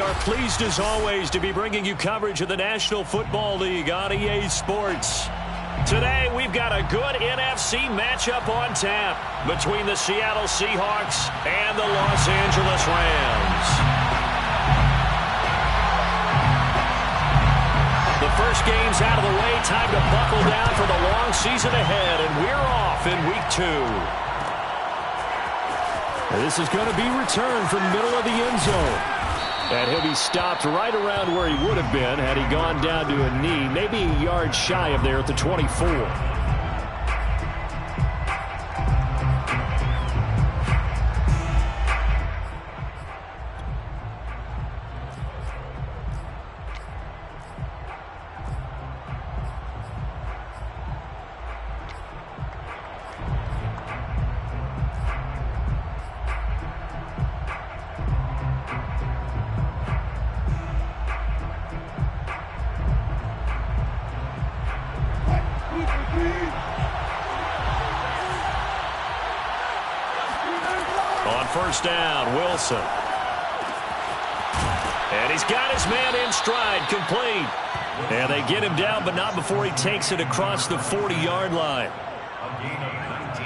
are pleased as always to be bringing you coverage of the National Football League on EA Sports. Today we've got a good NFC matchup on tap between the Seattle Seahawks and the Los Angeles Rams. The first game's out of the way. Time to buckle down for the long season ahead, and we're off in Week 2. This is going to be returned from middle of the end zone. And he'll be stopped right around where he would have been had he gone down to a knee, maybe a yard shy of there at the 24. On first down, Wilson. And he's got his man in stride, complete. And they get him down, but not before he takes it across the 40-yard line.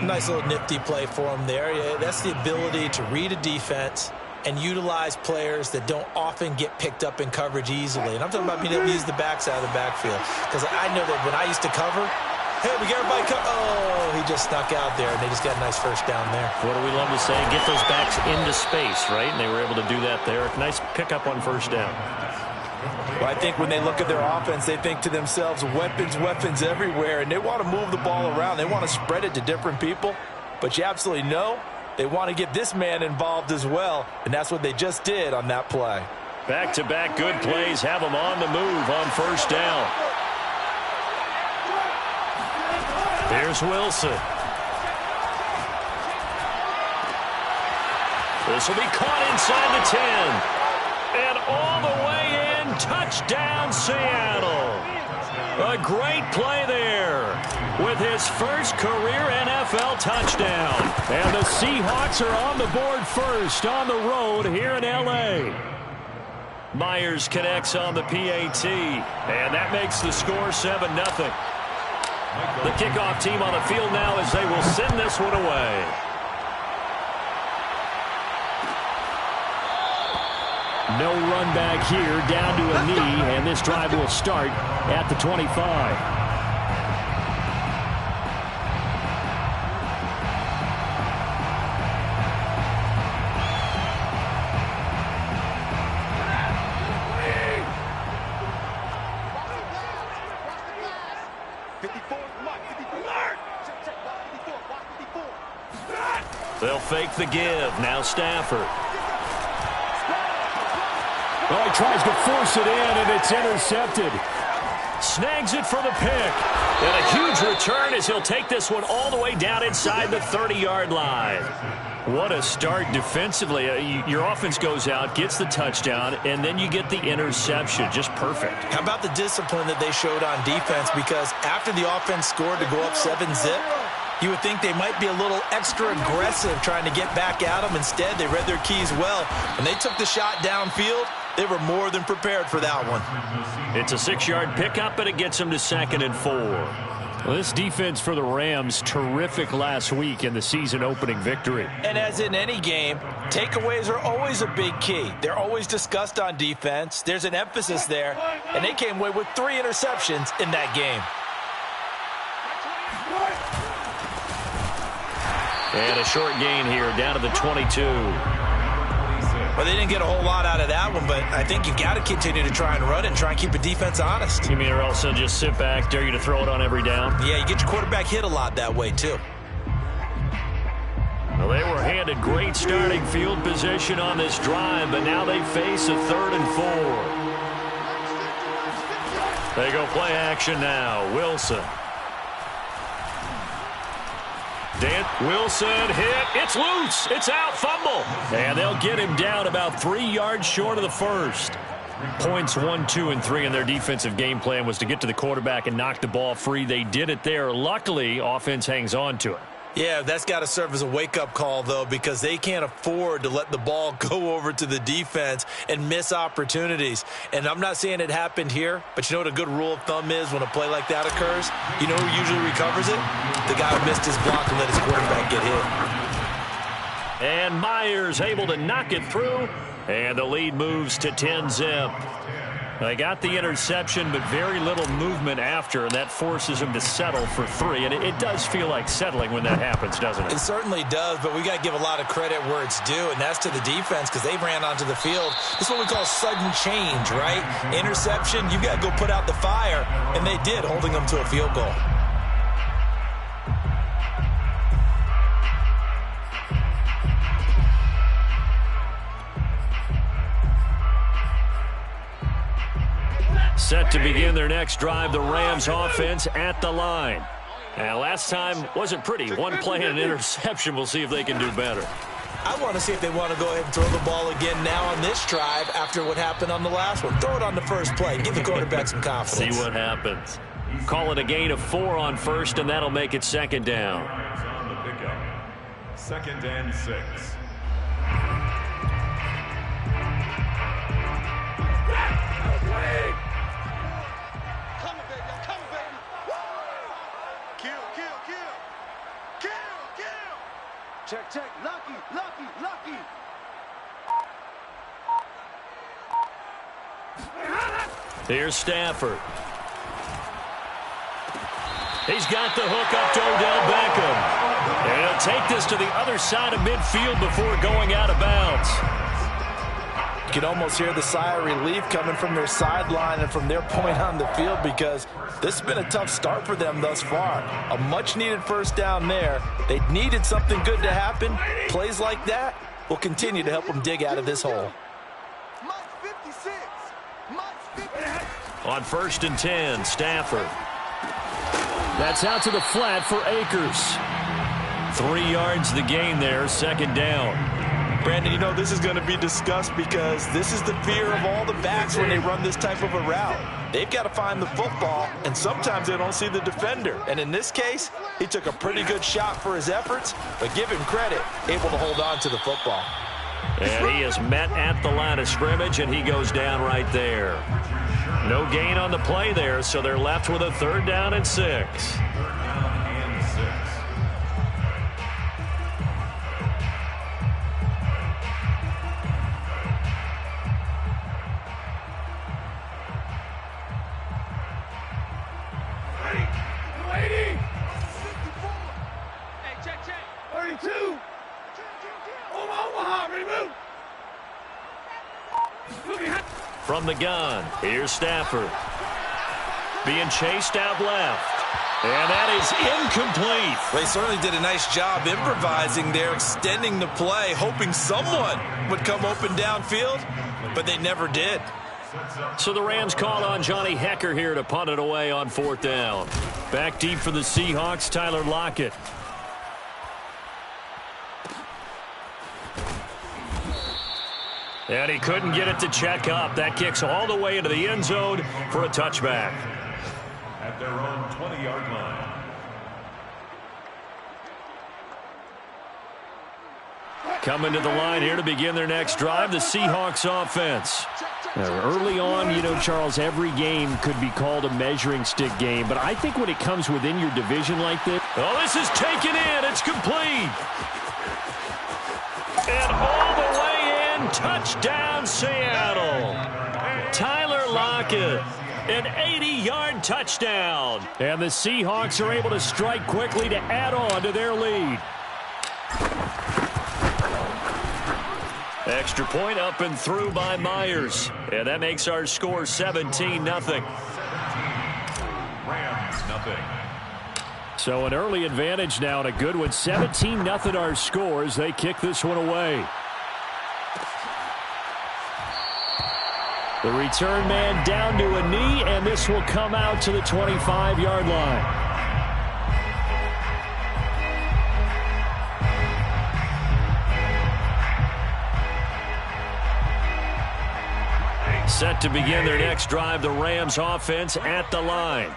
Nice little nifty play for him there. Yeah, that's the ability to read a defense and utilize players that don't often get picked up in coverage easily. And I'm talking about being able to use the backside of the backfield. Because I know that when I used to cover, hey, we got everybody cover. Oh, he just snuck out there, and they just got a nice first down there. What do we love to say? Get those backs into space, right? And they were able to do that there. Nice pickup on first down. Well, I think when they look at their offense, they think to themselves, weapons, weapons everywhere, and they want to move the ball around. They want to spread it to different people, but you absolutely know they want to get this man involved as well, and that's what they just did on that play. Back-to-back good plays have them on the move on first down. Here's Wilson. This will be caught inside the 10. And all the way in, touchdown Seattle. A great play there with his first career NFL touchdown. And the Seahawks are on the board first on the road here in L.A. Myers connects on the PAT. And that makes the score 7-0. The kickoff team on the field now as they will send this one away. No run back here, down to a knee, and this drive will start at the 25. They'll fake the give. Now Stafford. Well, he tries to force it in, and it's intercepted. Snags it for the pick. And a huge return as he'll take this one all the way down inside the 30-yard line. What a start defensively. Your offense goes out, gets the touchdown, and then you get the interception. Just perfect. How about the discipline that they showed on defense? Because after the offense scored to go up 7-zip, you would think they might be a little extra aggressive trying to get back at them. Instead, they read their keys well. When they took the shot downfield, they were more than prepared for that one. It's a 6-yard pickup, and it gets them to 2nd and 4. Well, this defense for the Rams, terrific last week in the season-opening victory. And as in any game, takeaways are always a big key. They're always discussed on defense. There's an emphasis there, and they came away with 3 interceptions in that game. And a short gain here, down to the 22. Well, they didn't get a whole lot out of that one, but I think you've got to continue to try and run it and try and keep the defense honest. You mean or else they'll just sit back, dare you to throw it on every down? Yeah, you get your quarterback hit a lot that way, too. Well, they were handed great starting field position on this drive, but now they face a 3rd and 4. They go play action now. Wilson. Wilson hit. It's loose. It's out. Fumble. And they'll get him down about 3 yards short of the first. Points 1, 2, and 3 in their defensive game plan was to get to the quarterback and knock the ball free. They did it there. Luckily, offense hangs on to it. Yeah, that's got to serve as a wake-up call, though, because they can't afford to let the ball go over to the defense and miss opportunities. And I'm not saying it happened here, but you know what a good rule of thumb is when a play like that occurs? You know who usually recovers it? The guy who missed his block and let his quarterback get hit. And Myers able to knock it through, and the lead moves to 10-zip. They got the interception, but very little movement after, and that forces him to settle for 3. And it does feel like settling when that happens, doesn't it? It certainly does, but we got to give a lot of credit where it's due, and that's to the defense because they ran onto the field. This is what we call sudden change, right? Interception, you got to go put out the fire, and they did, holding them to a field goal. Set to begin their next drive, the Rams offense at the line. And last time wasn't pretty. One play and an interception. We'll see if they can do better. I want to see if they want to go ahead and throw the ball again now on this drive after what happened on the last one. Throw it on the first play. Give the quarterback some confidence. See what happens. Call it a gain of 4 on first, and that'll make it 2nd down. On the pickup, 2nd and 6. Check, lucky. Here's Stafford. He's got the hook up to Odell Beckham. And he'll take this to the other side of midfield before going out of bounds. You can almost hear the sigh of relief coming from their sideline and from their point on the field because this has been a tough start for them thus far. A much-needed first down there. They needed something good to happen. Plays like that will continue to help them dig out of this hole. On 1st and 10, Stafford. That's out to the flat for Akers. 3 yards the gain there, 2nd down. Brandon, you know this is going to be discussed because this is the fear of all the backs when they run this type of a route. They've got to find the football, and sometimes they don't see the defender. And in this case, he took a pretty good shot for his efforts, but give him credit, able to hold on to the football. And he is met at the line of scrimmage, and he goes down right there. No gain on the play there, so they're left with a 3rd down and 6. From the gun, here's Stafford. Being chased out left. And that is incomplete. They certainly did a nice job improvising there, extending the play, hoping someone would come open downfield, but they never did. So the Rams call on Johnny Hecker here to punt it away on 4th down. Back deep for the Seahawks, Tyler Lockett. And he couldn't get it to check up. That kicks all the way into the end zone for a touchback. At their own 20-yard line. Coming to the line here to begin their next drive, the Seahawks offense. Early on, you know, Charles, every game could be called a measuring stick game, but I think when it comes within your division like this... Oh, this is taken in. It's complete. And all the way in, touchdown Seattle. Tyler Lockett, an 80-yard touchdown. And the Seahawks are able to strike quickly to add on to their lead. Extra point up and through by Myers. And that makes our score 17-0. Rams, nothing. So an early advantage now and a good one. 17-0 our score as they kick this one away. The return man down to a knee, and this will come out to the 25-yard line. Set to begin their next drive, the Rams offense at the line.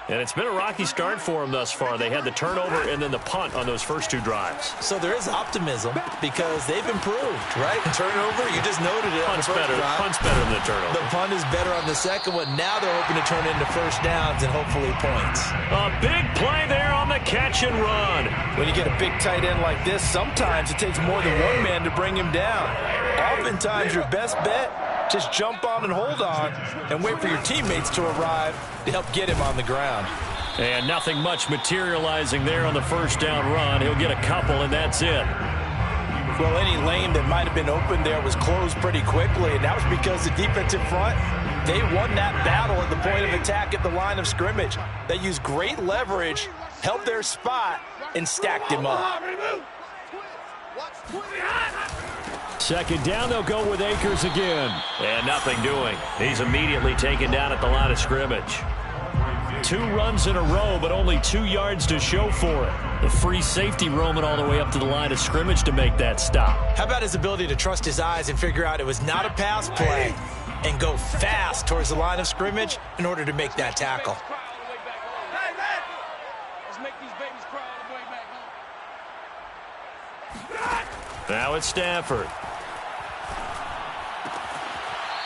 And it's been a rocky start for them thus far. They had the turnover and then the punt on those first two drives. So there is optimism because they've improved, right? Turnover, you just noted it. Punt's better than the turnover. The punt is better on the second one. Now they're hoping to turn into first downs and hopefully points. A big play there on the catch and run. When you get a big tight end like this, sometimes it takes more than one man to bring him down. Oftentimes your best bet, just jump on and hold on and wait for your teammates to arrive to help get him on the ground. And nothing much materializing there on the first down run. He'll get a couple, and that's it. Well, any lane that might have been open there was closed pretty quickly, and that was because the defensive front, they won that battle at the point of attack at the line of scrimmage. They used great leverage, held their spot, and stacked him up. Second down, they'll go with Akers again. And nothing doing. He's immediately taken down at the line of scrimmage. 2 runs in a row, but only 2 yards to show for it. The free safety roaming all the way up to the line of scrimmage to make that stop. How about his ability to trust his eyes and figure out it was not a pass play and go fast towards the line of scrimmage in order to make that tackle? Now it's Stafford.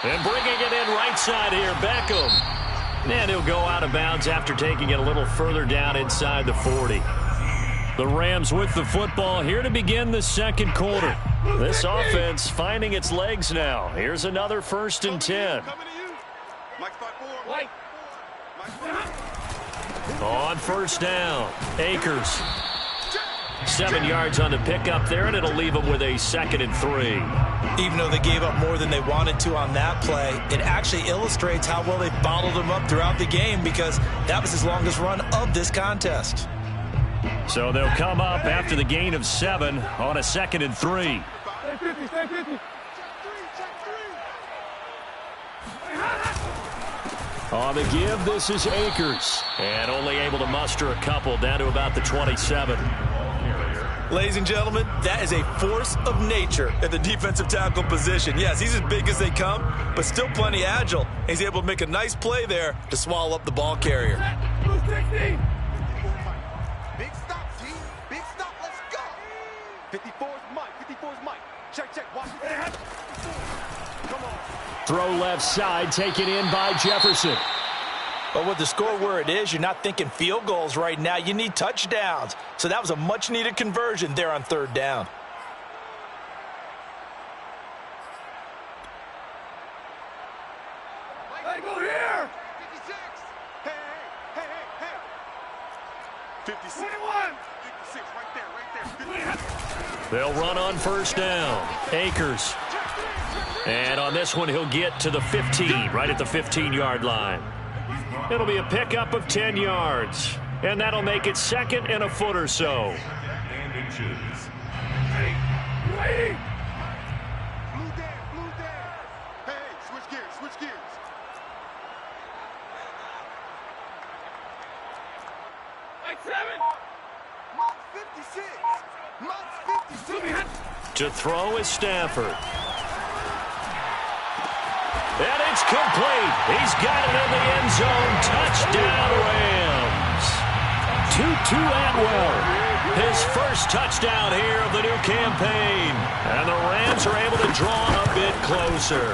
And bringing it in right side here, Beckham. And he'll go out of bounds after taking it a little further down inside the 40. The Rams with the football here to begin the second quarter. This offense finding its legs now. Here's another 1st and 10. On first down, Akers. 7 yards on the pickup there, and it'll leave them with a 2nd and 3. Even though they gave up more than they wanted to on that play, it actually illustrates how well they bottled them up throughout the game because that was his longest run of this contest. So they'll come up after the gain of 7 on a 2nd and 3. On the give, this is Akers. And only able to muster a couple down to about the 27. Ladies and gentlemen, that is a force of nature at the defensive tackle position. Yes, he's as big as they come, but still plenty agile. He's able to make a nice play there to swallow up the ball carrier. Big stop, G. Big stop. Let's go. 54's Mike. 54's Mike. Check. Watch it. Come on. Throw left side, taken in by Jefferson. But with the score where it is, you're not thinking field goals right now. You need touchdowns. So that was a much-needed conversion there on 3rd down. Hey, go here. 56. Hey. 56. 21. 56, right there. They'll run on first down. Akers. And on this one, he'll get to the 15, right at the 15-yard line. It'll be a pickup of 10 yards. And that'll make it 2nd and a foot or so. And inches. Blue down. Hey, switch gears. Like 7. Mike's 56. To throw is Stafford. And it's complete. He's got it in the end zone. Touchdown, Rams. Tutu Atwell. His first touchdown here of the new campaign. And the Rams are able to draw a bit closer.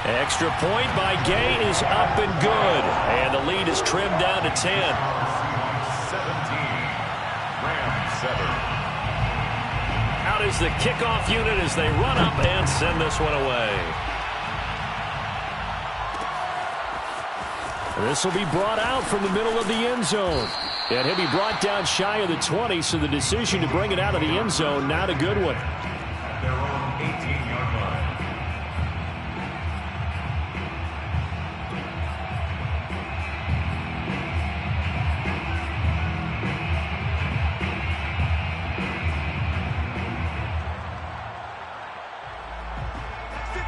Extra point by Gay is up and good. And the lead is trimmed down to 10. 17. Rams 7. Out is the kickoff unit as they run up and send this one away. This will be brought out from the middle of the end zone. And he'll be brought down shy of the 20, so the decision to bring it out of the end zone, not a good one. At their own 18-yard line.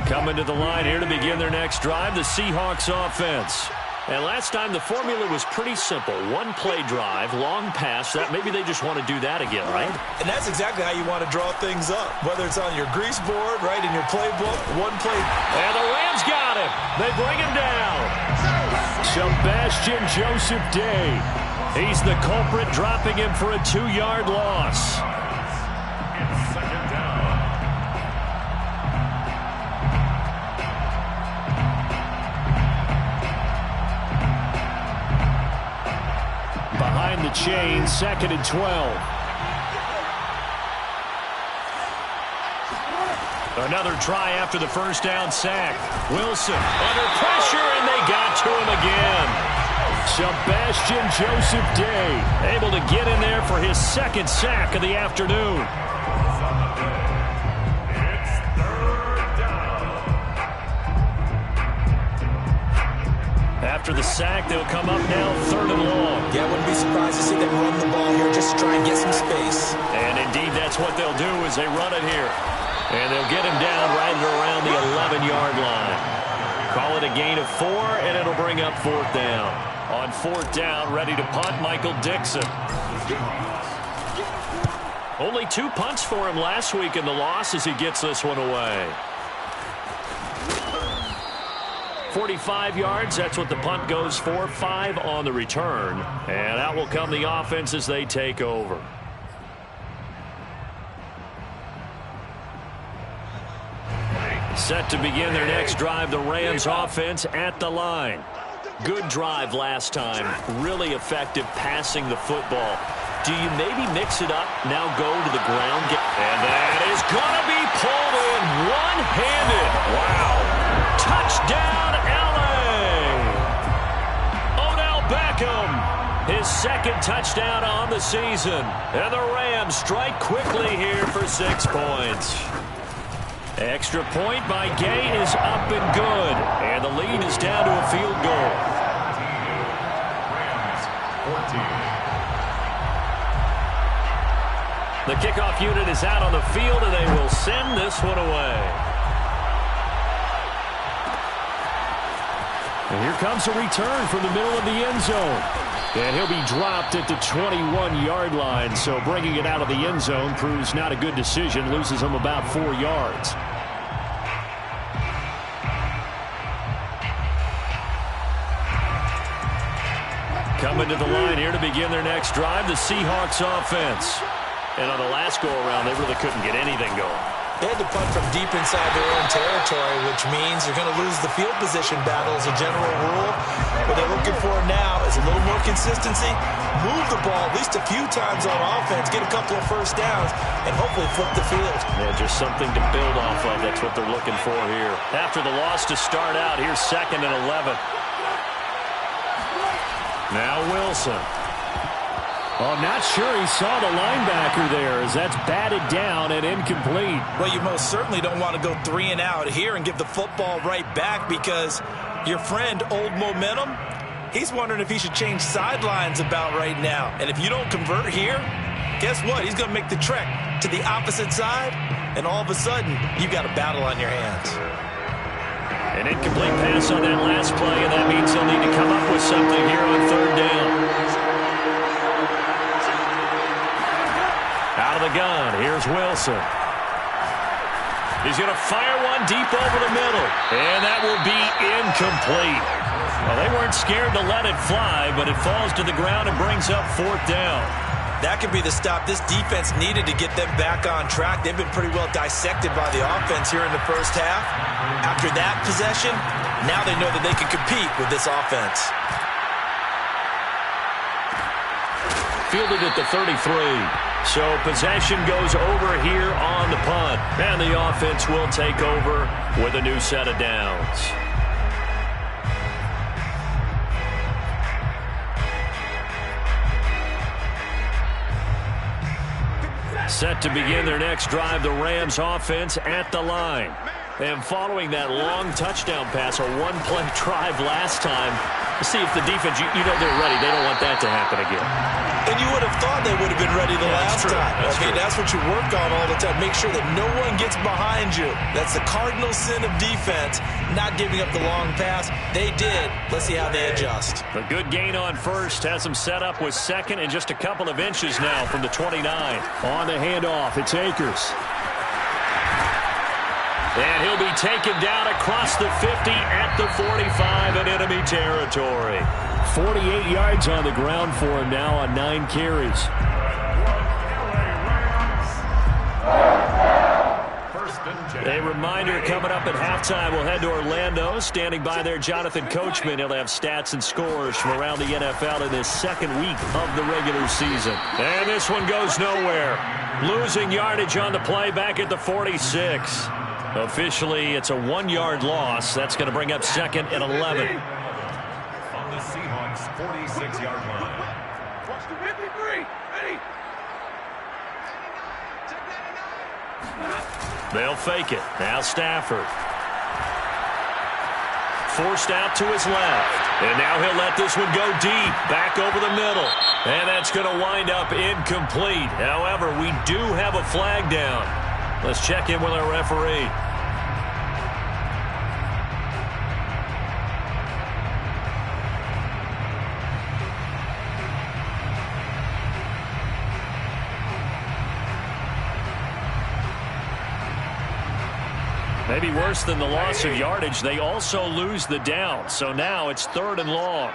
Coming to the line here to begin their next drive, the Seahawks offense. And last time the formula was pretty simple. One play drive, long pass. That maybe they just want to do that again, right? And that's exactly how you want to draw things up. Whether it's on your grease board, right, in your playbook, one play. And the Rams got him. They bring him down. Sebastian Joseph Day. He's the culprit, dropping him for a 2-yard loss. It's second down. Behind the chain, 2nd and 12. Another try after the first down sack. Wilson under pressure, and they got to him again. Sebastian Joseph Day able to get in there for his 2nd sack of the afternoon. It's third down. After the sack, they'll come up now 3rd and long. Yeah, I wouldn't be surprised to see them run the ball here just to try and get some space. And indeed, that's what they'll do as they run it here. And they'll get him down right around the 11-yard line. Call it a gain of 4, and it'll bring up 4th down. On 4th down, ready to punt, Michael Dixon. Only 2 punts for him last week in the loss as he gets this one away. 45 yards, that's what the punt goes for. 5 on the return. And out will come the offense as they take over. Set to begin their next drive, the Rams offense at the line. Good drive last time. Really effective passing the football. Do you maybe mix it up, now go to the ground? And that is going to be pulled in one-handed. Wow. Touchdown, L.A. Odell Beckham, his 2nd touchdown on the season. And the Rams strike quickly here for 6 points. Extra point by Gay is up and good. And the lead is down to a field goal. Rams 14. The kickoff unit is out on the field, and they will send this one away. And here comes a return from the middle of the end zone. And he'll be dropped at the 21-yard line, so bringing it out of the end zone proves not a good decision, loses him about 4 yards. Coming to the line here to begin their next drive, the Seahawks offense. And on the last go-around, they really couldn't get anything going. They had to punt from deep inside their own territory, which means they're going to lose the field position battle as a general rule. What they're looking for now is a little more consistency, move the ball at least a few times on offense, get a couple of first downs, and hopefully flip the field. Yeah, just something to build off of. That's what they're looking for here. After the loss to start out, here's 2nd and 11. Now Wilson. Oh, not sure he saw the linebacker there as that's batted down and incomplete. Well, you most certainly don't want to go 3 and out here and give the football right back because your friend, Old Momentum, he's wondering if he should change sidelines about right now. And if you don't convert here, guess what? He's going to make the trek to the opposite side, and all of a sudden, you've got a battle on your hands. An incomplete pass on that last play, and that means they'll need to come up with something here on 3rd down. Out of the gun, here's Wilson. He's going to fire one deep over the middle, and that will be incomplete. Well, they weren't scared to let it fly, but it falls to the ground and brings up 4th down. That could be the stop this defense needed to get them back on track. They've been pretty well dissected by the offense here in the first half. After that possession, now they know that they can compete with this offense. Fielded at the 33. So possession goes over here on the punt. And the offense will take over with a new set of downs. Set to begin their next drive, the Rams offense at the line. And following that long touchdown pass, a one-play drive last time, see if the defense, you know they're ready. They don't want that to happen again. And you would have thought they would have been ready the last time. That's what you work on all the time. Make sure that no one gets behind you. That's the cardinal sin of defense, not giving up the long pass. They did. Let's see how they adjust. A good gain on first has them set up with 2nd and just a couple of inches now from the 29. On the handoff, it's Akers. And he'll be taken down across the 50 at the 45 in enemy territory. 48 yards on the ground for him now on 9 carries. A reminder coming up at halftime. We'll head to Orlando. Standing by there, Jonathan Coachman. He'll have stats and scores from around the NFL in this second week of the regular season. And this one goes nowhere. Losing yardage on the play back at the 46. Officially, it's a 1-yard loss. That's going to bring up 2nd and 11. On the Seahawks' 46-yard line. Watch the 53. Ready? They'll fake it. Now Stafford. Forced out to his left. And now he'll let this one go deep. Back over the middle. And that's going to wind up incomplete. However, we do have a flag down. Let's check in with our referee. Maybe worse than the loss of yardage, they also lose the down. So now it's 3rd and long.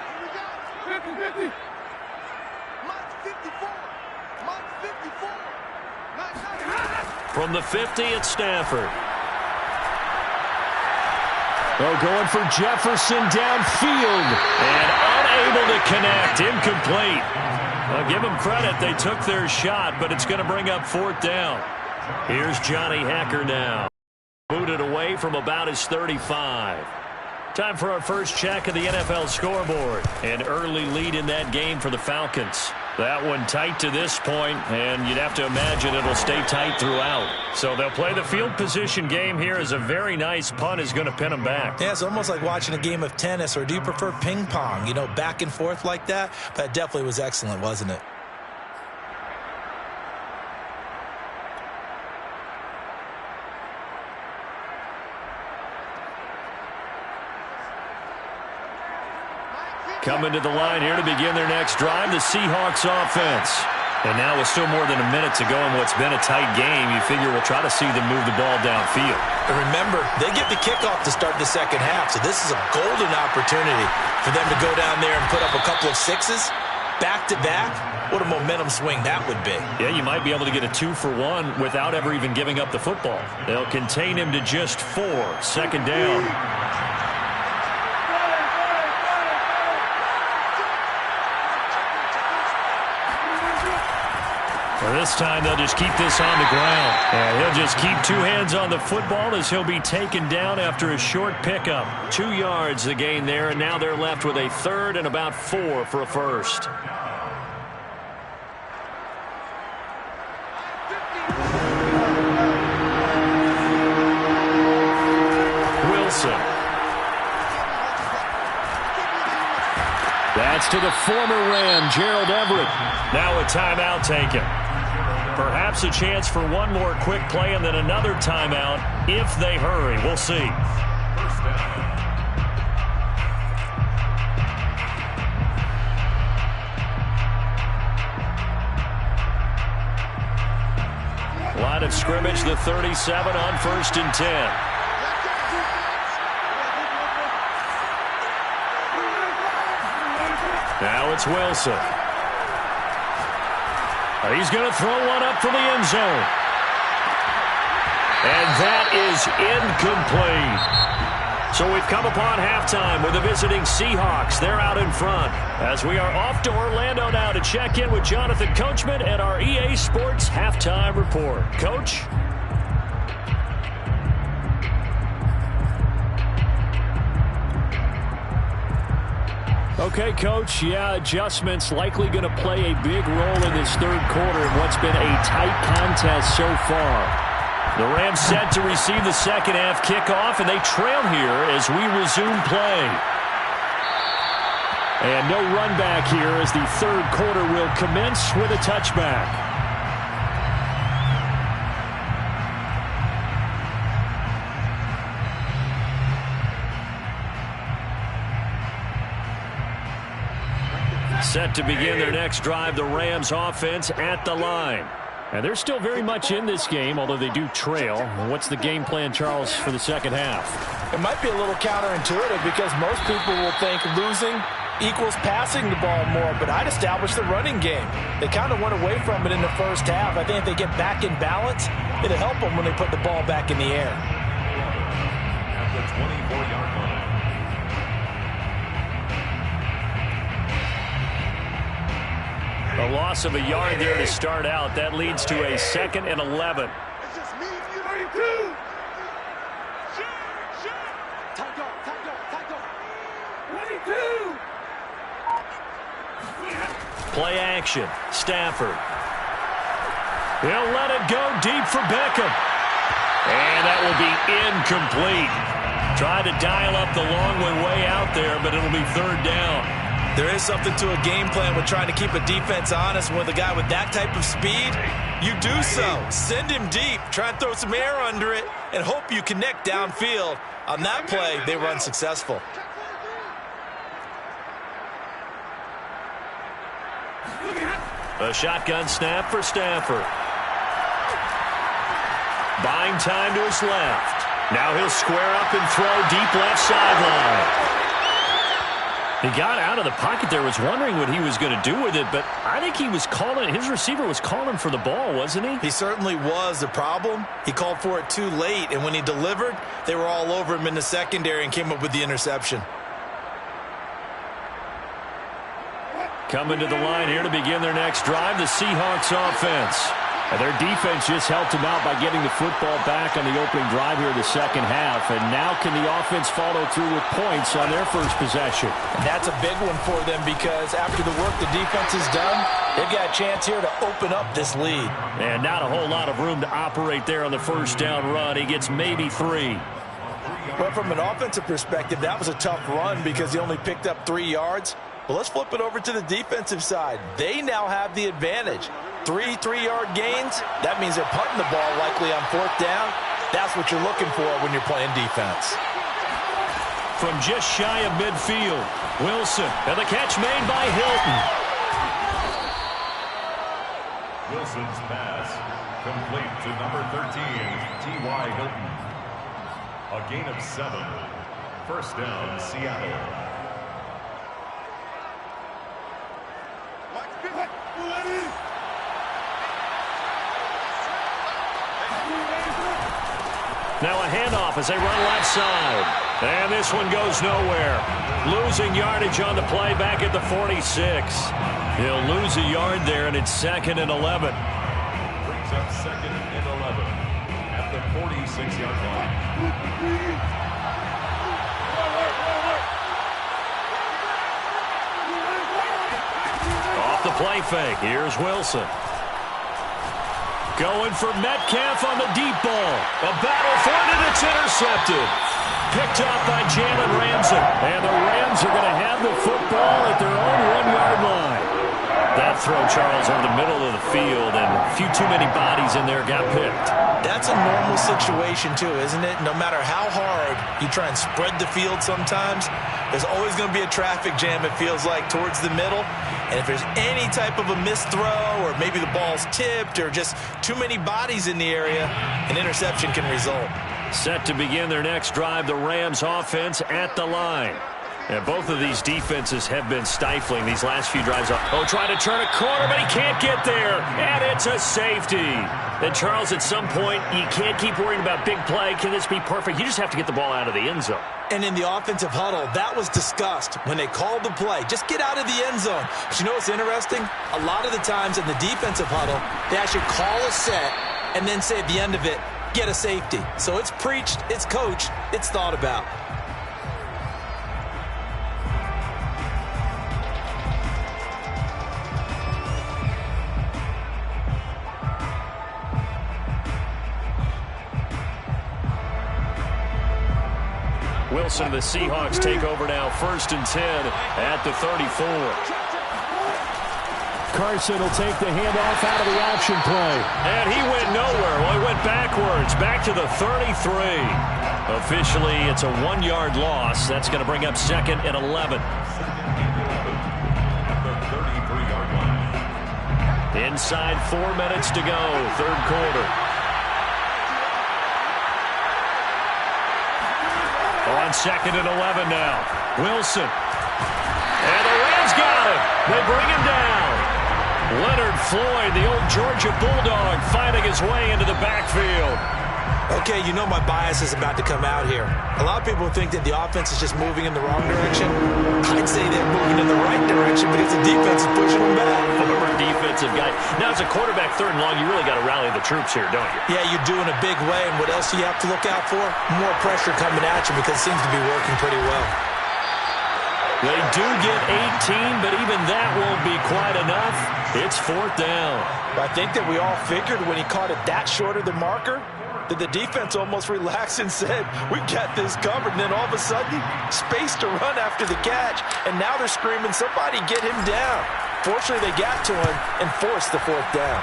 50-50. Mike 54. Mike 54. From the 50, it's Stafford. Oh, going for Jefferson downfield. And unable to connect. Incomplete. I'll give them credit. They took their shot, but it's going to bring up 4th down. Here's Johnny Hekker now. Booted away from about his 35. Time for our first check of the NFL scoreboard. An early lead in that game for the Falcons. That one tight to this point, and you'd have to imagine it'll stay tight throughout. So they'll play the field position game here as a very nice punt is going to pin them back. Yeah, it's almost like watching a game of tennis, or do you prefer ping pong? You know, back and forth like that? But it definitely was excellent, wasn't it? Coming to the line here to begin their next drive, the Seahawks offense. And now with still more than a minute to go in what's been a tight game, you figure we'll try to see them move the ball downfield. And remember, they get the kickoff to start the second half, so this is a golden opportunity for them to go down there and put up a couple of sixes back-to-back. What a momentum swing that would be. Yeah, you might be able to get a 2-for-1 without ever even giving up the football. They'll contain him to just 4. 2nd down. This time they'll just keep this on the ground. And he'll just keep 2 hands on the football as he'll be taken down after a short pickup. 2 yards the gain there, and now they're left with a 3rd and about 4 for a first. Wilson. That's to the former Ram, Gerald Everett. Now a timeout taken. Perhaps a chance for one more quick play and then another timeout if they hurry. We'll see. First down. Line of scrimmage, the 37 on 1st and 10. Now it's Wilson. He's going to throw one up for the end zone. And that is incomplete. So we've come upon halftime with the visiting Seahawks. They're out in front. As we are off to Orlando now to check in with Jonathan Coachman and our EA Sports Halftime Report. Coach? Okay, Coach, yeah, adjustments likely going to play a big role in this 3rd quarter in what's been a tight contest so far. The Rams set to receive the second half kickoff, and they trail here as we resume play. And no run back here as the 3rd quarter will commence with a touchback. Set to begin their next drive, the Rams offense at the line. And they're still very much in this game, although they do trail. What's the game plan, Charles, for the second half? It might be a little counterintuitive because most people will think losing equals passing the ball more, but I'd establish the running game. They kind of went away from it in the first half. I think if they get back in balance, it'll help them when they put the ball back in the air. At the 24-yard line. A loss of a yard there to start out. That leads to a 2nd and 11. It's just me. 32. Tight go. 22. Play action. Stafford. He'll let it go deep for Beckham. And that will be incomplete. Tried to dial up the long way out there, but it'll be 3rd down. There is something to a game plan with trying to keep a defense honest. With a guy with that type of speed, you do so. Send him deep, try and throw some air under it, and hope you connect downfield. On that play, they were unsuccessful. A shotgun snap for Stafford. Buying time to his left. Now he'll square up and throw deep left sideline. He got out of the pocket there, was wondering what he was going to do with it, but I think he was calling, his receiver was calling for the ball, wasn't he? He certainly was. The problem, he called for it too late, and when he delivered, they were all over him in the secondary and came up with the interception. Coming to the line here to begin their next drive, the Seahawks offense. And their defense just helped them out by getting the football back on the opening drive here in the second half. And now can the offense follow through with points on their first possession? And that's a big one for them because after the work the defense has done, they've got a chance here to open up this lead. And not a whole lot of room to operate there on the first down run. He gets maybe 3. Well, from an offensive perspective, that was a tough run because he only picked up 3 yards. Well, let's flip it over to the defensive side. They now have the advantage. 3 3-yard gains, that means they're punting the ball likely on 4th down. That's what you're looking for when you're playing defense. From just shy of midfield, Wilson, and the catch made by Hilton. Wilson's pass complete to number 13, T.Y. Hilton. A gain of 7. First down, Seattle. Now a handoff as they run left side. And this one goes nowhere. Losing yardage on the play back at the 46. He'll lose a yard there, and it's 2nd and 11. Brings up 2nd and 11 at the 46-yard line. Off the play fake. Here's Wilson. Going for Metcalf on the deep ball. A battle for it, and it's intercepted. Picked up by Jalen Ramsey. And the Rams are going to have the football at their own 1-yard line. That throw, Charles, over the middle of the field, and a few too many bodies in there got picked. That's a normal situation, too, isn't it? No matter how hard you try and spread the field sometimes, there's always going to be a traffic jam, it feels like, towards the middle. And if there's any type of a missed throw or maybe the ball's tipped or just too many bodies in the area, an interception can result. Set to begin their next drive, the Rams offense at the line. And both of these defenses have been stifling these last few drives. Oh, trying to turn a corner, but he can't get there. And it's a safety. And, Charles, at some point, you can't keep worrying about big play. Can this be perfect? You just have to get the ball out of the end zone. And in the offensive huddle, that was discussed when they called the play. Just get out of the end zone. But you know what's interesting? A lot of the times in the defensive huddle, they actually call a set and then say at the end of it, get a safety. So it's preached, it's coached, it's thought about. Wilson, the Seahawks take over now, 1st and 10 at the 34. Carson will take the handoff out of the option play. And he went nowhere. Well, he went backwards, back to the 33. Officially, it's a 1-yard loss. That's going to bring up 2nd and 11. At the 33-yard line. Inside 4 minutes to go, third quarter. On 2nd and 11 now. Wilson. And the Rams got him. They bring him down. Leonard Floyd, the old Georgia Bulldog, finding his way into the backfield. Okay, you know my bias is about to come out here. A lot of people think that the offense is just moving in the wrong direction. I'd say they're moving in the right direction because the defense is pushing them back. Former defensive guy. Now, as a quarterback, 3rd and long, you really got to rally the troops here, don't you? Yeah, you do in a big way. And what else do you have to look out for? More pressure coming at you because it seems to be working pretty well. They do get 18, but even that won't be quite enough. It's 4th down. I think that we all figured when he caught it that short of the marker, that the defense almost relaxed and said, we got this covered. And then all of a sudden, space to run after the catch. And now they're screaming, somebody get him down. Fortunately, they got to him and forced the 4th down.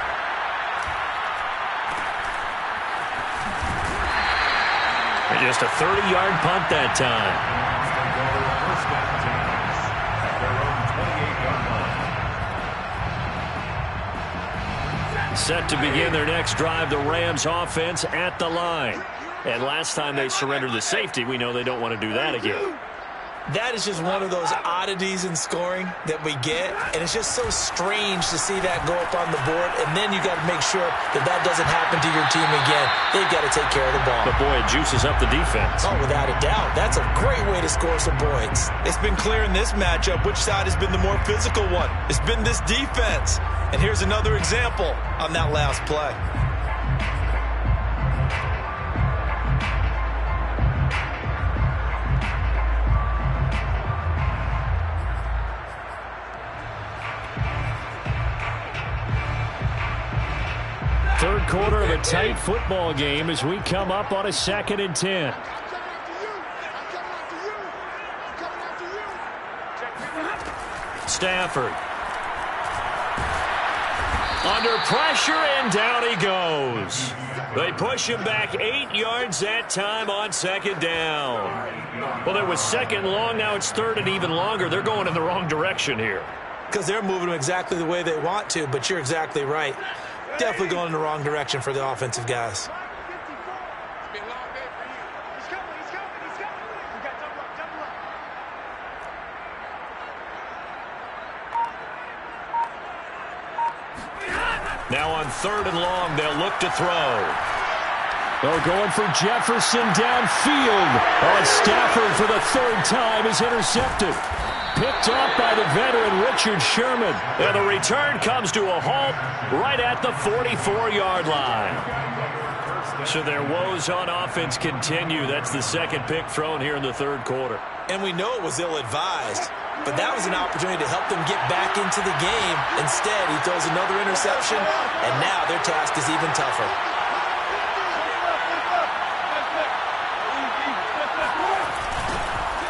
And just a 30-yard punt that time. Set to begin their next drive, the Rams offense at the line. And last time they surrendered the safety, we know they don't want to do that again. That is just one of those oddities in scoring that we get, and it's just so strange to see that go up on the board, and then you got to make sure that that doesn't happen to your team again. They've got to take care of the ball. But boy, it juices up the defense. Oh, without a doubt. That's a great way to score some points. It's been clear in this matchup which side has been the more physical one. It's been this defense. And here's another example on that last play. Third quarter of a tight football game as we come up on a 2nd and 10. Stafford. Under pressure, and down he goes. They push him back 8 yards that time on 2nd down. Well, it was 2nd long. Now it's 3rd and even longer. They're going in the wrong direction here. Because they're moving them exactly the way they want to, but you're exactly right. Definitely going in the wrong direction for the offensive guys. Now on 3rd and long, they'll look to throw. They're going for Jefferson downfield. Stafford for the 3rd time is intercepted. Picked up by the veteran Richard Sherman. And the return comes to a halt right at the 44-yard line. So their woes on offense continue. That's the 2nd pick thrown here in the 3rd quarter. And we know it was ill-advised, but that was an opportunity to help them get back into the game. Instead, he throws another interception, and now their task is even tougher.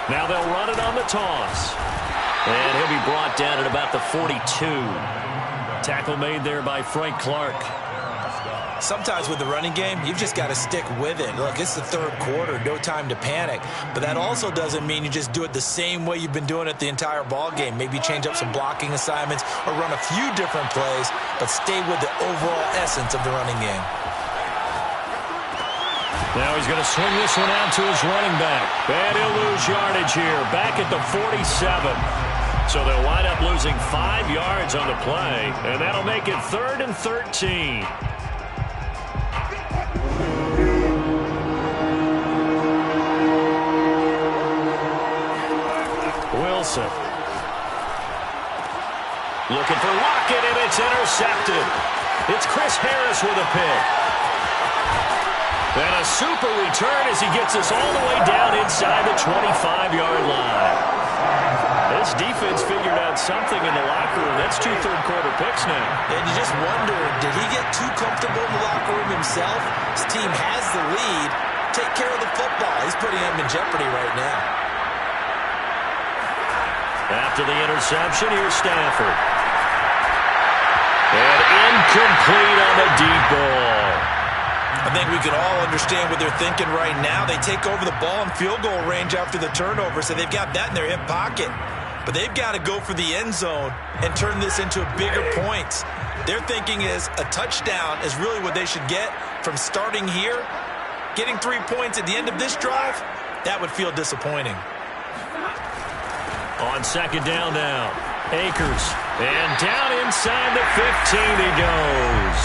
Now they'll run it on the toss. And he'll be brought down at about the 42. Tackle made there by Frank Clark. Sometimes with the running game, you've just got to stick with it. Look, it's the 3rd quarter, no time to panic. But that also doesn't mean you just do it the same way you've been doing it the entire ball game. Maybe change up some blocking assignments or run a few different plays, but stay with the overall essence of the running game. Now he's going to swing this one out to his running back. And he'll lose yardage here, back at the 47. So they'll wind up losing 5 yards on the play, and that'll make it 3rd and 13. Wilson. Looking for Lockett, and it's intercepted. It's Chris Harris with a pick. And a super return as he gets us all the way down inside the 25-yard line. This defense figured out something in the locker room. That's 2 third-quarter picks now. And you just wonder, did he get too comfortable in the locker room himself? His team has the lead. Take care of the football. He's putting him in jeopardy right now. After the interception, here's Stafford. And incomplete on the deep ball. I think we can all understand what they're thinking right now. They take over the ball in field goal range after the turnover, so they've got that in their hip pocket. But they've got to go for the end zone and turn this into bigger points. Their thinking is a touchdown is really what they should get from starting here. Getting 3 points at the end of this drive, that would feel disappointing. On second down now, Akers. And down inside the 15 he goes.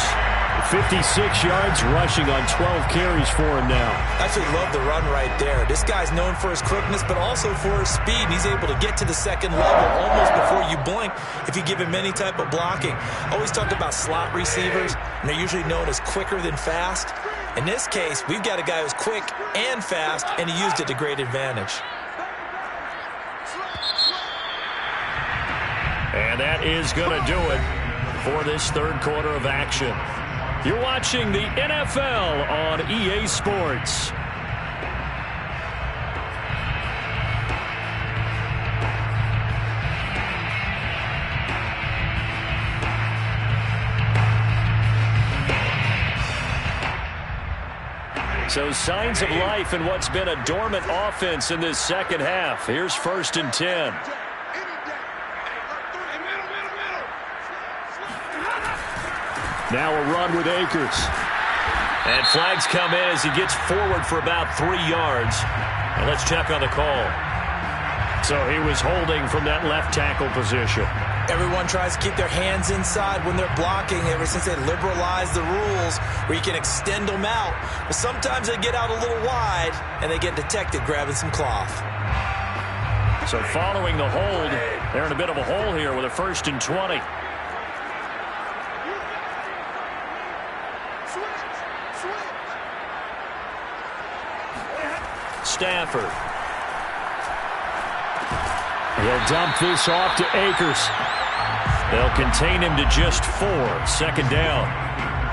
56 yards rushing on 12 carries for him now. I actually love the run right there. This guy's known for his quickness, but also for his speed. He's able to get to the second level almost before you blink if you give him any type of blocking. Always talked about slot receivers, and they're usually known as quicker than fast. In this case, we've got a guy who's quick and fast, and he used it to great advantage. And that is going to do it for this third quarter of action. You're watching the NFL on EA Sports. So signs of life in what's been a dormant offense in this second half. Here's 1st and 10. Now a run with Akers. And flags come in as he gets forward for about 3 yards. And let's check on the call. So he was holding from that left tackle position. Everyone tries to keep their hands inside when they're blocking ever since they liberalized the rules where you can extend them out. But sometimes they get out a little wide and they get detected grabbing some cloth. So following the hold, they're in a bit of a hole here with a 1st and 20. Stafford. He'll dump this off to Akers. They'll contain him to just 4. 2nd down.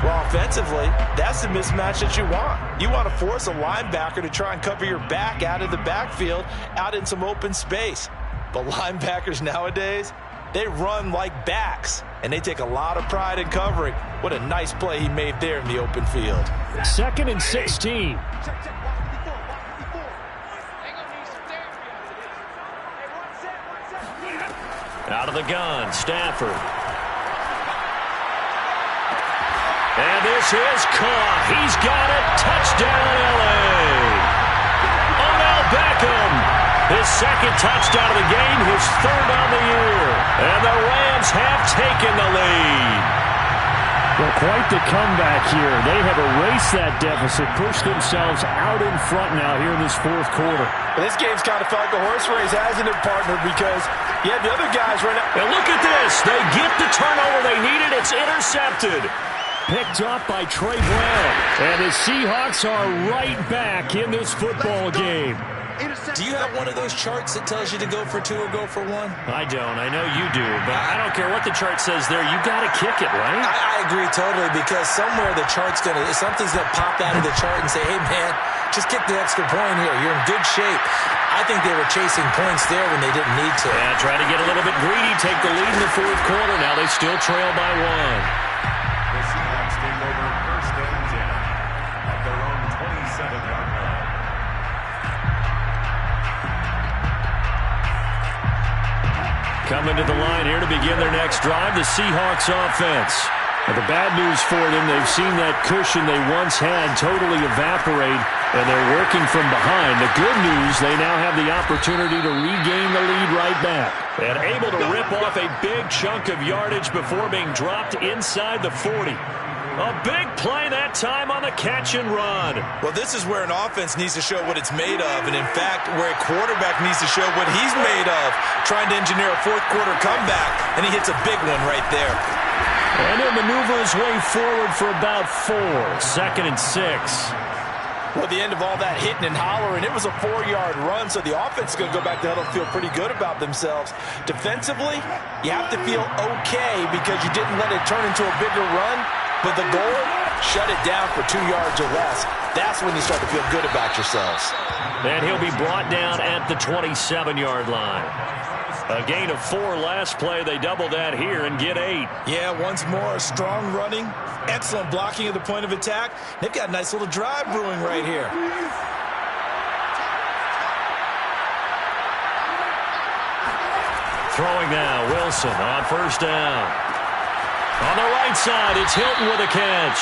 Well, offensively, that's the mismatch that you want. You want to force a linebacker to try and cover your back out of the backfield, out in some open space. But linebackers nowadays, they run like backs, and they take a lot of pride in covering. What a nice play he made there in the open field. 2nd and 16. Out of the gun, Stafford. And this is caught. He's got it. Touchdown, L.A. Odell Beckham. His 2nd touchdown of the game, his 3rd on the year. And the Rams have taken the lead. Well, quite the comeback here. They have erased that deficit, pushed themselves out in front now here in this 4th quarter. Well, this game's kind of felt like a horse race, hasn't it, partner? Because, yeah, the other guys right now. And look at this. They get the turnover they needed. It's intercepted. Picked up by Trey Brown. And the Seahawks are right back in this football game. Do you have one of those charts that tells you to go for 2 or go for 1? I don't. I know you do, but I don't care what the chart says there. You got to kick it, right? I agree totally, because somewhere the chart's something's gonna pop out of the chart and say, hey man, just kick the extra point here. You're in good shape. I think they were chasing points there when they didn't need to. Yeah, try to get a little bit greedy, take the lead in the 4th quarter. Now they still trail by 1. The Seahawks take over 1st and 10 at their own 27-yard line. Coming to the line here to begin their next drive, the Seahawks offense. Well, the bad news for them, they've seen that cushion they once had totally evaporate, and they're working from behind. The good news, they now have the opportunity to regain the lead right back. And able to rip off a big chunk of yardage before being dropped inside the 40. A big play that time on the catch and run. Well, this is where an offense needs to show what it's made of, and in fact, where a quarterback needs to show what he's made of, trying to engineer a 4th quarter comeback, and he hits a big one right there. And he'll maneuver his way forward for about 4. 2nd and 6. Well, at the end of all that hitting and hollering, it was a 4-yard run, so the offense is going to go back to huddle and feel pretty good about themselves. Defensively, you have to feel okay because you didn't let it turn into a bigger run, but the goal, shut it down for 2 yards or less. That's when you start to feel good about yourselves. And he'll be brought down at the 27-yard line. A gain of 4 last play. They double that here and get 8. Yeah, once more, strong running, excellent blocking at the point of attack. They've got a nice little drive brewing right here. Throwing now, Wilson on 1st down. On the right side, it's Hilton with a catch.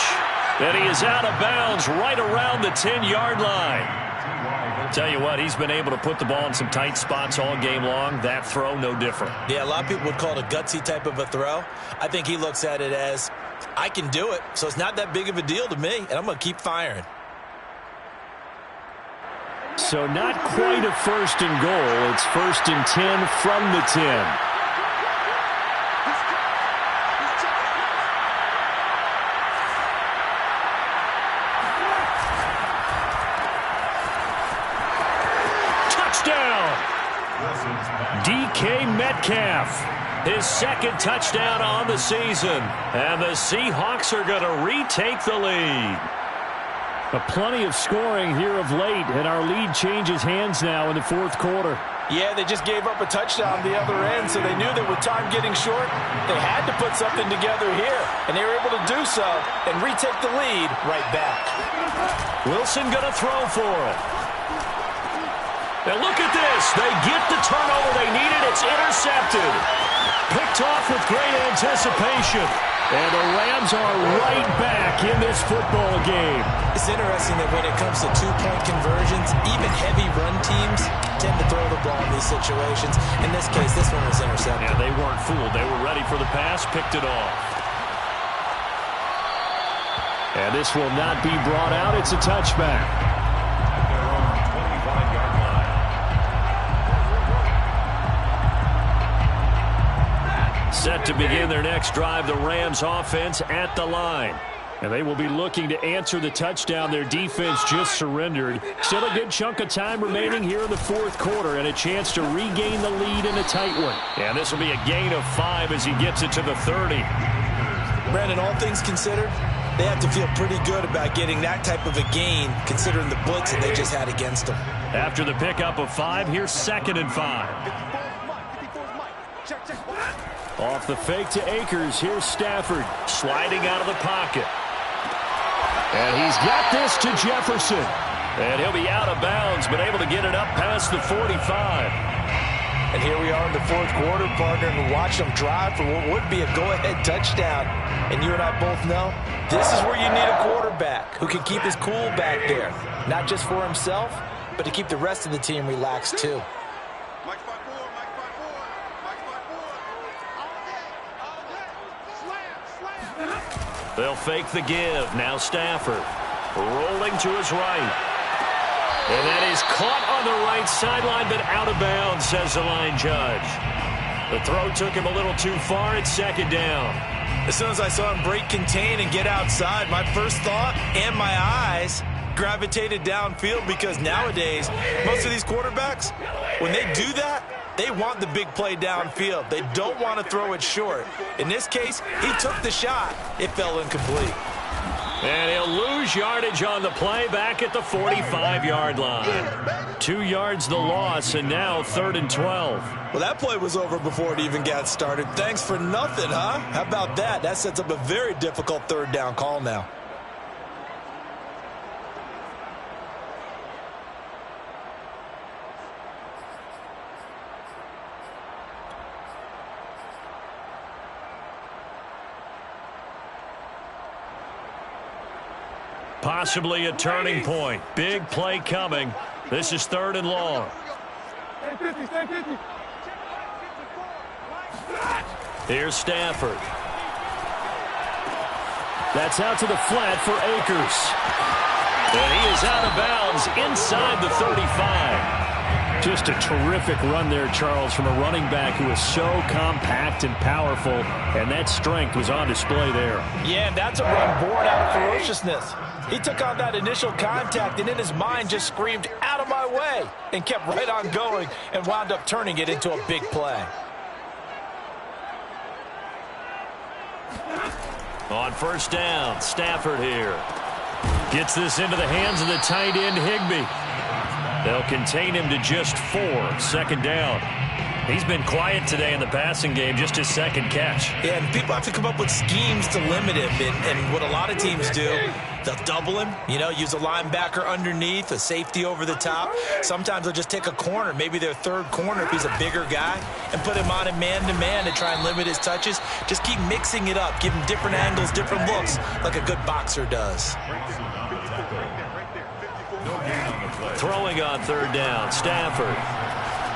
And he is out of bounds right around the 10-yard line. Tell you what, he's been able to put the ball in some tight spots all game long. That throw, no different. Yeah, a lot of people would call it a gutsy type of a throw. I think he looks at it as, I can do it, so it's not that big of a deal to me, and I'm going to keep firing. So not quite a 1st and goal. It's 1st and 10 from the 10. DK Metcalf, his 2nd touchdown on the season. And the Seahawks are going to retake the lead. Plenty of scoring here of late, and our lead changes hands now in the 4th quarter. Yeah, they just gave up a touchdown the other end, so they knew that with time getting short, they had to put something together here. And they were able to do so and retake the lead right back. Wilson going to throw for it. Now look at this. They get the turnover they needed. It's intercepted. Picked off with great anticipation. And the Rams are right back in this football game. It's interesting that when it comes to two-point conversions, even heavy run teams tend to throw the ball in these situations. In this case, this one was intercepted. Yeah, they weren't fooled. They were ready for the pass, picked it off. And this will not be brought out. It's a touchback. Set to begin their next drive, the Rams offense at the line. And they will be looking to answer the touchdown their defense just surrendered. Still a good chunk of time remaining here in the 4th quarter and a chance to regain the lead in a tight one. And this will be a gain of 5 as he gets it to the 30. Brandon, all things considered, they have to feel pretty good about getting that type of a gain considering the blitz that they just had against them. After the pickup of 5, here's 2nd and 5. Off the fake to Akers. Here's Stafford sliding out of the pocket. And he's got this to Jefferson. And he'll be out of bounds, but able to get it up past the 45. And here we are in the 4th quarter, partner, and watch them drive for what would be a go-ahead touchdown. And you and I both know this is where you need a quarterback who can keep his cool back there. Not just for himself, but to keep the rest of the team relaxed too. They'll fake the give. Now Stafford rolling to his right. And that is caught on the right sideline, but out of bounds, says the line judge. The throw took him a little too far. It's 2nd down. As soon as I saw him break contain and get outside, my first thought and my eyes gravitated downfield because nowadays, most of these quarterbacks, when they do that, they want the big play downfield. They don't want to throw it short. In this case, he took the shot. It fell incomplete. And he'll lose yardage on the play back at the 45-yard line. 2 yards the loss, and now 3rd and 12. Well, that play was over before it even got started. Thanks for nothing, huh? How about that? That sets up a very difficult 3rd down call now. Possibly a turning point. Big play coming. This is 3rd and long. Here's Stafford. That's out to the flat for Akers. And he is out of bounds inside the 35. Just a terrific run there, Charles, from a running back who is so compact and powerful, and that strength was on display there. Yeah, that's a run born out of ferociousness. He took on that initial contact and in his mind just screamed, "Out of my way," and kept right on going and wound up turning it into a big play. On 1st down, Stafford here. Gets this into the hands of the tight end, Higbee. They'll contain him to just 4. 2nd down. He's been quiet today in the passing game, just his second catch. Yeah, and people have to come up with schemes to limit him. And what a lot of teams do, they'll double him, use a linebacker underneath, a safety over the top. Sometimes they'll just take a corner, maybe their third corner if he's a bigger guy, and put him on a man-to-man to try and limit his touches. Just keep mixing it up, give him different angles, different looks, like a good boxer does. Throwing on third down, Stafford.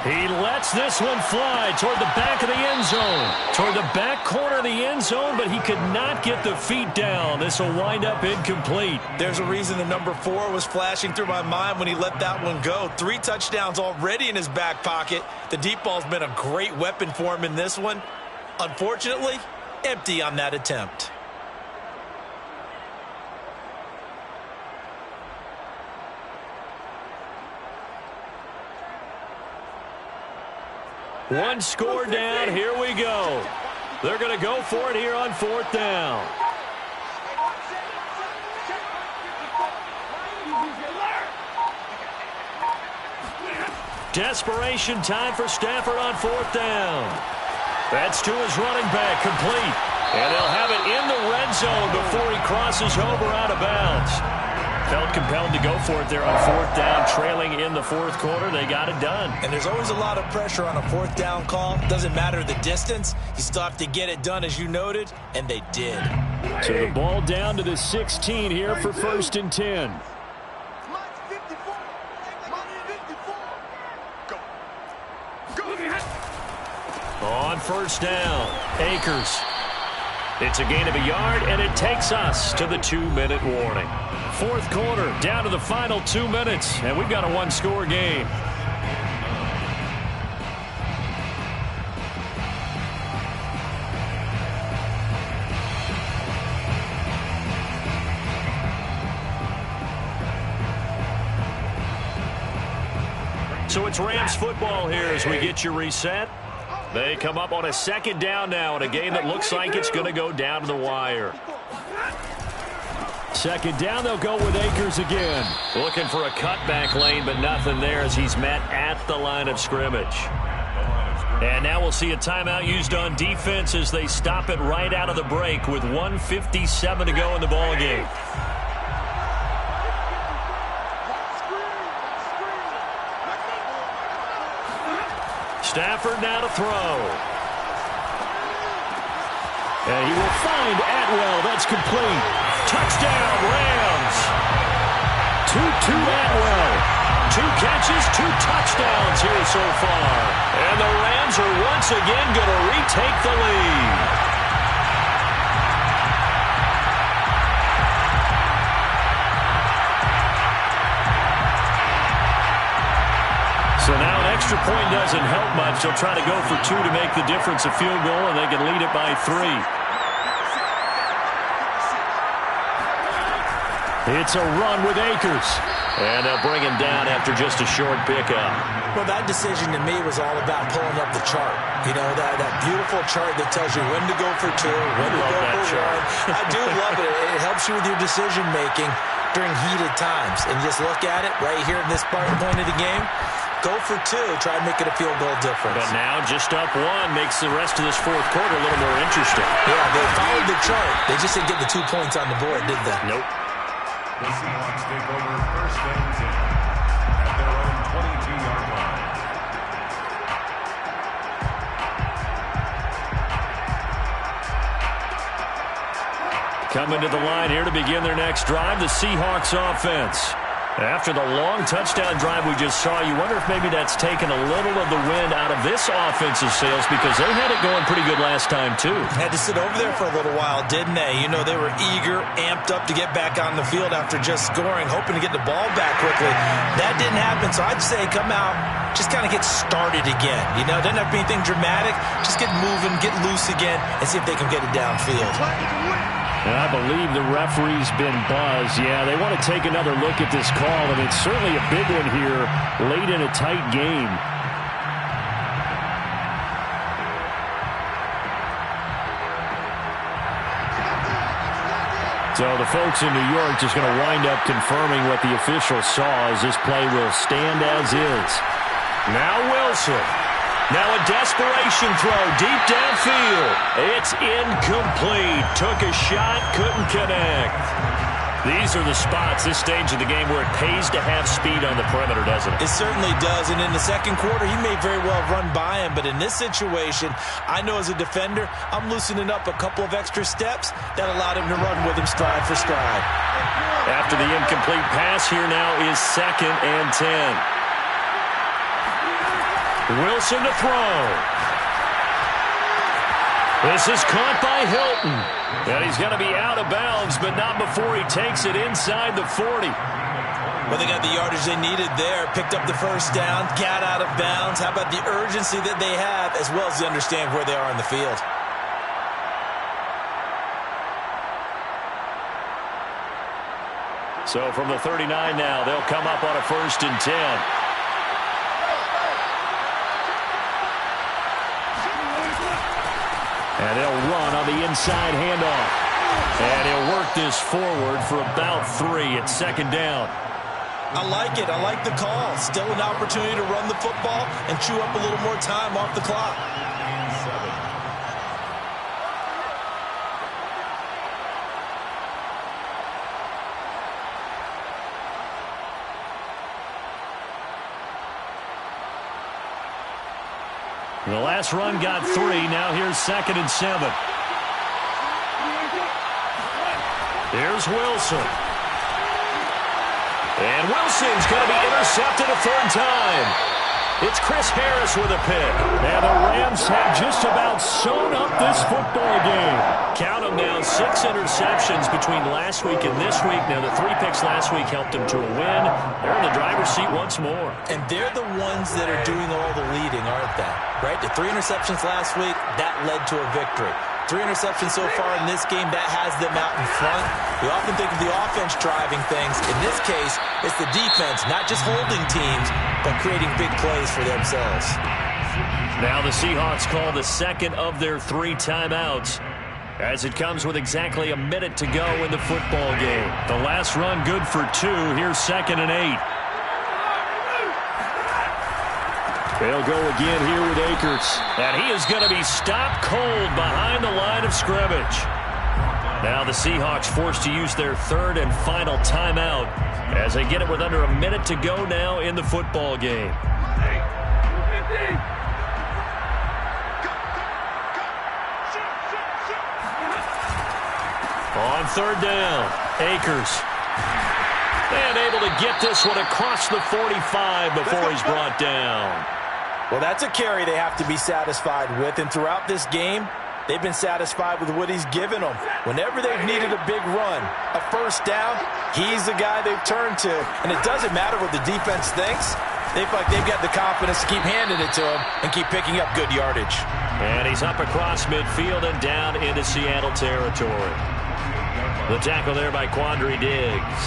He lets this one fly toward the back of the end zone. Toward the back corner of the end zone, but he could not get the feet down. This will wind up incomplete. There's a reason the number 4 was flashing through my mind when he let that one go. 3 touchdowns already in his back pocket. The deep ball's been a great weapon for him in this one. Unfortunately, empty on that attempt. One score down. Here we go. They're going to go for it here on fourth down. Desperation time for Stafford on fourth down. That's to his running back, complete. And they'll have it in the red zone before he crosses over out of bounds. Felt compelled to go for it there on fourth down, trailing in the fourth quarter. They got it done. And there's always a lot of pressure on a fourth down call. Doesn't matter the distance. You still have to get it done, as you noted, and they did. So the ball down to the 16 here for first and 10. On first down, Akers. It's a gain of a yard, and it takes us to the 2-minute warning. Fourth quarter, down to the final 2 minutes, and we've got a one-score game. So it's Rams football here as we get you reset. They come up on a second down now in a game that looks like it's going to go down to the wire. Second down, they'll go with Akers again. Looking for a cutback lane, but nothing there as he's met at the line of scrimmage. And now we'll see a timeout used on defense as they stop it right out of the break with 1:57 to go in the ballgame. Stafford now to throw. And he will find Atwell. That's complete. Touchdown, Rams. 2-2 Atwell. 2 catches, 2 touchdowns here so far. And the Rams are once again going to retake the lead. So now an extra point doesn't help much. They'll try to go for 2 to make the difference a field goal, and they can lead it by 3. It's a run with Akers. And they'll bring him down after just a short pickup. Well, that decision to me was all about pulling up the chart. That beautiful chart that tells you when to go for 2, when to go for 1. I do love it. It helps you with your decision-making during heated times. And just look at it right here in this point of the game. Go for 2. Try and make it a field goal difference. But now just up 1 makes the rest of this fourth quarter a little more interesting. Yeah, they followed the chart. They just didn't get the 2 points on the board, did they? Nope. The Seahawks take over first and 10 at their own 22-yard line. Coming to the line here to begin their next drive, the Seahawks offense. After the long touchdown drive we just saw, you wonder if maybe that's taken a little of the wind out of this offensive sails because they had it going pretty good last time, too. Had to sit over there for a little while, didn't they? They were eager, amped up to get back on the field after just scoring, hoping to get the ball back quickly. That didn't happen, so I'd say come out, just kind of get started again. Doesn't have to be anything dramatic. Just get moving, get loose again, and see if they can get it downfield. And I believe the referee's been buzzed. Yeah, they want to take another look at this call, and it's certainly a big one here late in a tight game. So the folks in New York just going to wind up confirming what the official saw as this play will stand as is. Now Wilson. Now a desperation throw deep downfield. It's incomplete. Took a shot, couldn't connect. These are the spots, this stage of the game, where it pays to have speed on the perimeter, doesn't it? It certainly does, and in the second quarter, he may very well run by him, but in this situation, I know as a defender, I'm loosening up a couple of extra steps that allowed him to run with him stride for stride. After the incomplete pass, here now is 2nd and 10. Wilson to throw. This is caught by Hilton. And he's going to be out of bounds, but not before he takes it inside the 40. Well, they got the yardage they needed there. Picked up the first down, got out of bounds. How about the urgency that they have, as well as they understand where they are on the field. So from the 39 now, they'll come up on a 1st and 10. And they'll run on the inside handoff. And he'll work this forward for about 3 at 2nd down. I like it. I like the call. Still an opportunity to run the football and chew up a little more time off the clock. The last run got 3. Now here's 2nd and 7. Here's Wilson. And Wilson's going to be intercepted a 3rd time. It's Chris Harris with a pick. And the Rams have just about sewn up this football game. Count them now, 6 interceptions between last week and this week. Now, the 3 picks last week helped them to a win. They're in the driver's seat once more. And they're the ones that are doing all the leading, aren't they? Right? The 3 interceptions last week, that led to a victory. 3 interceptions so far in this game, that has them out in front. We often think of the offense driving things. In this case, it's the defense, not just holding teams, but creating big plays for themselves. Now the Seahawks call the 2nd of their 3 timeouts, as it comes with exactly a minute to go in the football game. The last run good for 2. Here's 2nd and 8. They'll go again here with Akers. And he is going to be stopped cold behind the line of scrimmage. Now the Seahawks forced to use their 3rd and final timeout as they get it with under a minute to go now in the football game. On 3rd down, Akers. And able to get this one across the 45 before he's brought down. Well, that's a carry they have to be satisfied with, and throughout this game, they've been satisfied with what he's given them. Whenever they've needed a big run, a 1st down, he's the guy they've turned to. And it doesn't matter what the defense thinks. They feel like they've got the confidence to keep handing it to him and keep picking up good yardage. And he's up across midfield and down into Seattle territory. The tackle there by Quandre Diggs.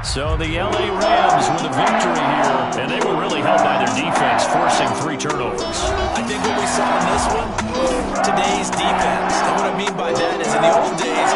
So the L.A. Rams with a victory here, and they were really helped by their defense, forcing 3 turnovers. I think what we saw in this one, today's defense, and what I mean by that is in the old days,